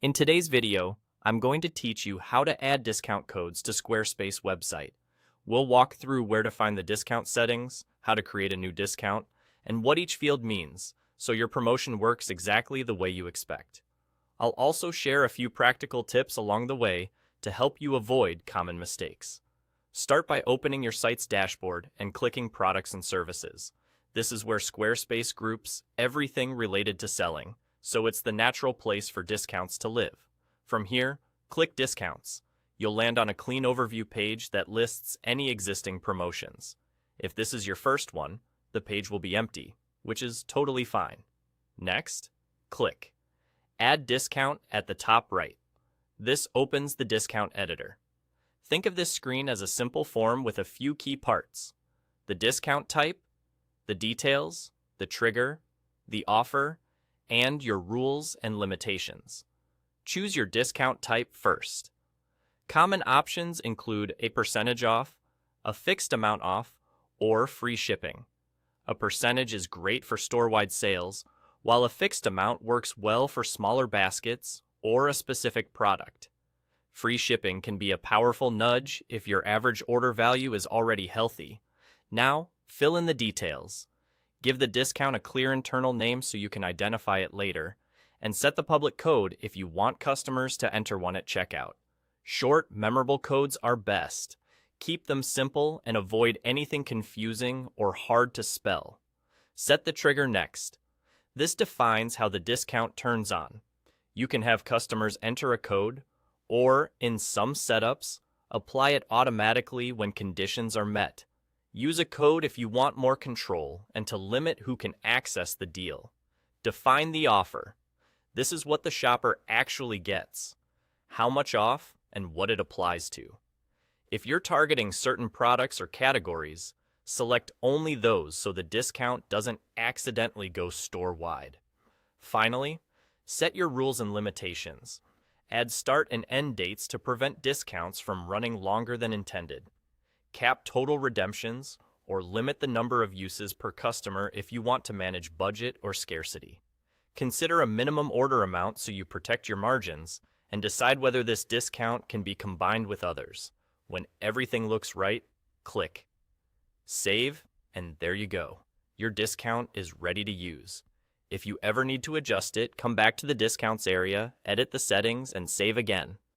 In today's video, I'm going to teach you how to add discount codes to Squarespace website. We'll walk through where to find the discount settings, how to create a new discount, and what each field means, so your promotion works exactly the way you expect. I'll also share a few practical tips along the way to help you avoid common mistakes. Start by opening your site's dashboard and clicking Products and Services. This is where Squarespace groups everything related to selling, so it's the natural place for discounts to live. From here, click Discounts. You'll land on a clean overview page that lists any existing promotions. If this is your first one, the page will be empty, which is totally fine. Next, click Add Discount at the top right. This opens the discount editor. Think of this screen as a simple form with a few key parts: the discount type, the details, the trigger, the offer, and your rules and limitations. Choose your discount type first. Common options include a percentage off, a fixed amount off, or free shipping. A percentage is great for store-wide sales, while a fixed amount works well for smaller baskets or a specific product. Free shipping can be a powerful nudge if your average order value is already healthy. Now, fill in the details. Give the discount a clear internal name so you can identify it later, and set the public code if you want customers to enter one at checkout. Short, memorable codes are best. Keep them simple and avoid anything confusing or hard to spell. Set the trigger next. This defines how the discount turns on. You can have customers enter a code, or, in some setups, apply it automatically when conditions are met. Use a code if you want more control and to limit who can access the deal. Define the offer. This is what the shopper actually gets, how much off, and what it applies to. If you're targeting certain products or categories, select only those so the discount doesn't accidentally go store-wide. Finally, set your rules and limitations. Add start and end dates to prevent discounts from running longer than intended. Cap total redemptions, or limit the number of uses per customer if you want to manage budget or scarcity. Consider a minimum order amount so you protect your margins, and decide whether this discount can be combined with others. When everything looks right, click Save, and there you go. Your discount is ready to use. If you ever need to adjust it, come back to the discounts area, edit the settings, and save again.